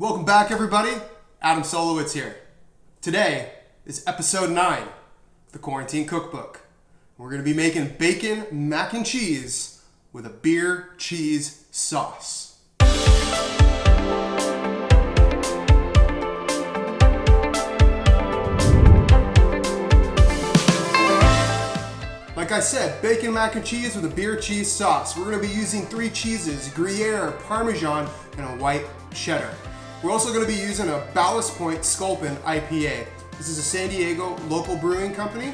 Welcome back, everybody. Adam Solowitz here. Today is episode 9 of the Quarantine Cookbook. We're going to be making bacon mac and cheese with a beer cheese sauce. Like I said, bacon mac and cheese with a beer cheese sauce. We're going to be using 3 cheeses, Gruyere, Parmesan, and a white cheddar. We're also going to be using a Ballast Point Sculpin IPA. This is a San Diego local brewing company.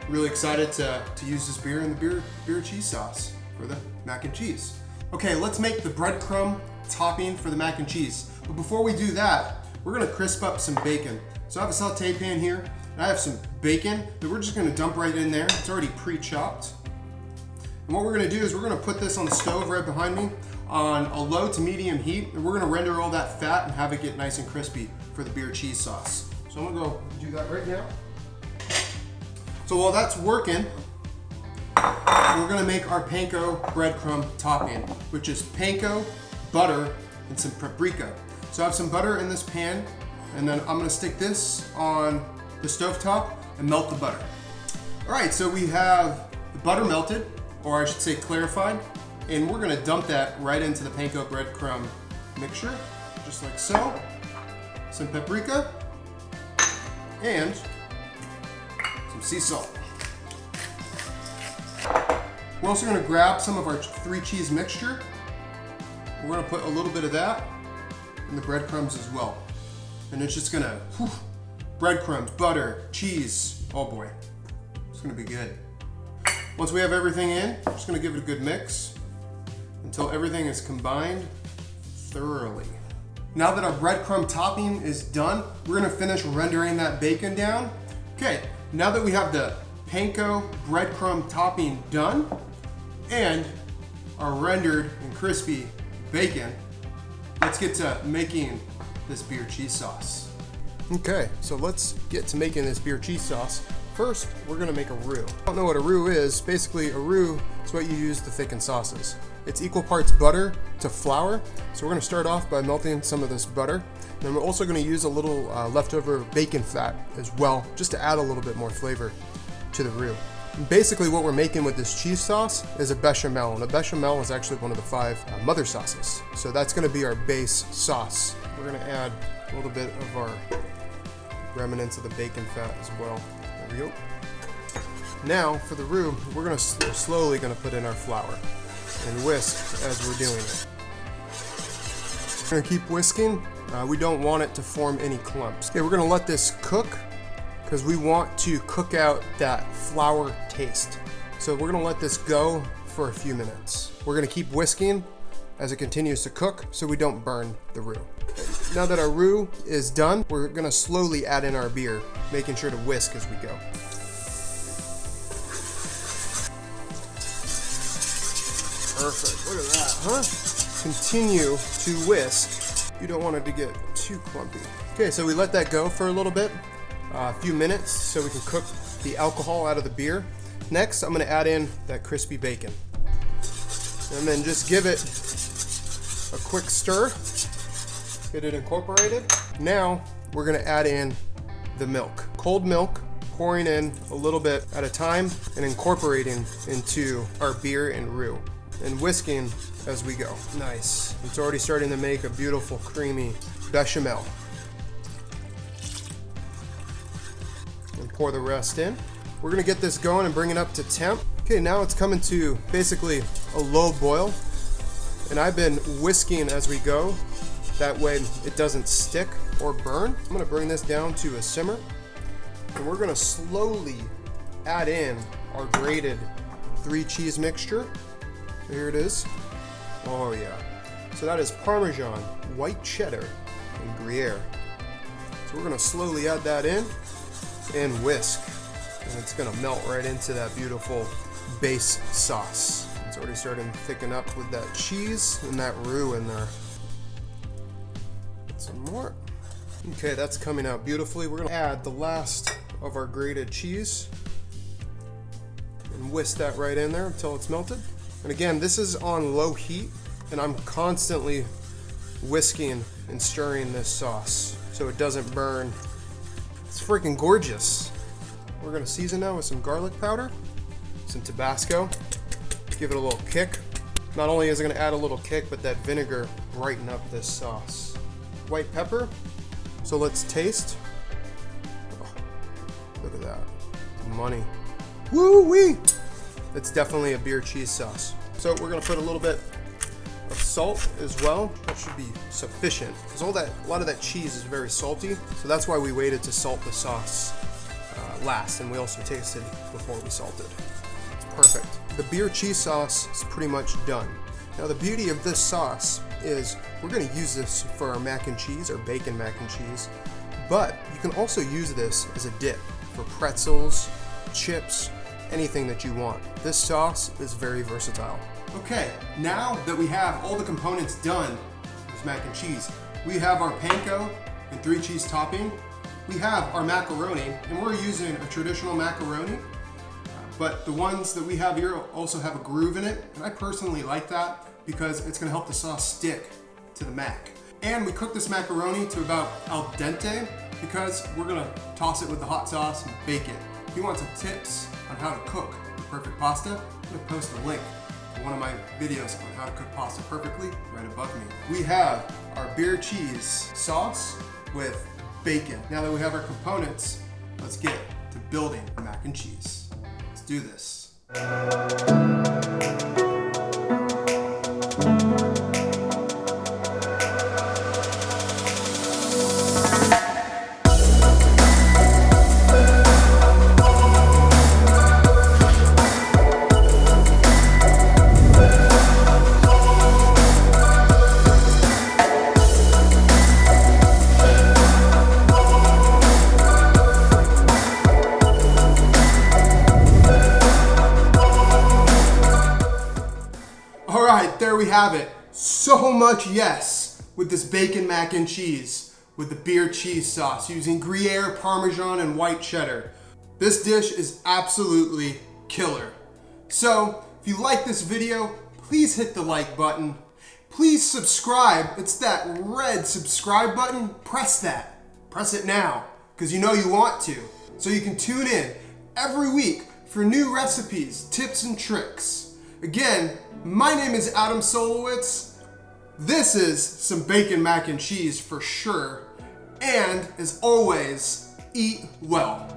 Really excited to use this beer in the beer cheese sauce for the mac and cheese. Okay, let's make the breadcrumb topping for the mac and cheese. But before we do that, we're going to crisp up some bacon. So I have a saute pan here, and I have some bacon that we're just going to dump right in there. It's already pre-chopped. And what we're going to do is we're going to put this on the stove right behind me on a low to medium heat, and we're going to render all that fat and have it get nice and crispy for the beer cheese sauce. So I'm going to go do that right now. So while that's working, we're going to make our Panko Bread Crumb topping, which is panko, butter, and some paprika. So I have some butter in this pan, and then I'm going to stick this on the stovetop and melt the butter. All right, so we have the butter melted, or I should say clarified, and we're gonna dump that right into the Panko Bread Crumb mixture, just like so. Some paprika, and some sea salt. We're also gonna grab some of our 3 cheese mixture. We're gonna put a little bit of that in the breadcrumbs as well. And it's just gonna, breadcrumbs, butter, cheese, oh boy, it's gonna be good. Once we have everything in, we're just gonna give it a good mix until everything is combined thoroughly. Now that our breadcrumb topping is done, we're gonna finish rendering that bacon down. Okay, now that we have the Panko breadcrumb topping done and our rendered and crispy bacon, let's get to making this beer cheese sauce. Okay, so let's get to making this beer cheese sauce. First, we're gonna make a roux. If you don't know what a roux is, basically a roux is what you use to thicken sauces. It's equal parts butter to flour. So we're gonna start off by melting some of this butter. And then we're also gonna use a little leftover bacon fat as well, just to add a little bit more flavor to the roux. And basically what we're making with this cheese sauce is a bechamel, and a bechamel is actually one of the 5 mother sauces. So that's gonna be our base sauce. We're gonna add a little bit of our remnants of the bacon fat as well. There we go. Now for the roux, we're slowly gonna put in our flour and whisk as we're doing it. We're gonna keep whisking. We don't want it to form any clumps. Okay, we're gonna let this cook because we want to cook out that flour taste. So we're gonna let this go for a few minutes. We're gonna keep whisking as it continues to cook so we don't burn the roux. Now that our roux is done, we're gonna slowly add in our beer, making sure to whisk as we go. Perfect, look at that, huh? Continue to whisk. You don't want it to get too clumpy. Okay, so we let that go for a little bit, a few minutes, so we can cook the alcohol out of the beer. Next, I'm gonna add in that crispy bacon. And then just give it a quick stir, get it incorporated. Now, we're gonna add in the milk. Cold milk, pouring in a little bit at a time and incorporating into our beer and roux. And whisking as we go. Nice. It's already starting to make a beautiful creamy bechamel. And pour the rest in. We're gonna get this going and bring it up to temp. Okay, now it's coming to basically a low boil. And I've been whisking as we go. That way it doesn't stick or burn. I'm gonna bring this down to a simmer. And we're gonna slowly add in our grated 3 cheese mixture. Here it is. Oh yeah. So that is Parmesan, white cheddar, and Gruyere. So we're gonna slowly add that in and whisk. And it's gonna melt right into that beautiful base sauce. It's already starting to thicken up with that cheese and that roux in there. Some more. Okay, that's coming out beautifully. We're gonna add the last of our grated cheese and whisk that right in there until it's melted. And again, this is on low heat, and I'm constantly whisking and stirring this sauce so it doesn't burn. It's freaking gorgeous. We're gonna season now with some garlic powder, some Tabasco, give it a little kick. Not only is it gonna add a little kick, but that vinegar brighten up this sauce. White pepper, so let's taste. Oh, look at that, money. Woo-wee! It's definitely a beer cheese sauce. So we're gonna put a little bit of salt as well. That should be sufficient, because a lot of that cheese is very salty, so that's why we waited to salt the sauce last, and we also tasted before we salted. It's perfect. The beer cheese sauce is pretty much done. Now the beauty of this sauce is we're gonna use this for our mac and cheese, or bacon mac and cheese, but you can also use this as a dip for pretzels, chips, anything that you want. This sauce is very versatile. Okay, now that we have all the components done, this mac and cheese, we have our panko and 3 cheese topping. We have our macaroni, and we're using a traditional macaroni, but the ones that we have here also have a groove in it, and I personally like that because it's gonna help the sauce stick to the mac. And we cook this macaroni to about al dente because we're gonna toss it with the hot sauce and bake it. If you want some tips on how to cook the perfect pasta, I'm gonna post a link to one of my videos on how to cook pasta perfectly right above me. We have our beer cheese sauce with bacon. Now that we have our components, let's get to building the mac and cheese. Let's do this. There we have it. So much yes with this bacon mac and cheese with the beer cheese sauce using Gruyere, Parmesan, and white cheddar. This dish is absolutely killer. So if you like this video, please hit the like button. Please subscribe. It's that red subscribe button. Press that. Press it now because you know you want to. So you can tune in every week for new recipes, tips, and tricks. Again, my name is Adam Solowitz. This is some bacon mac and cheese for sure. And as always, eat well.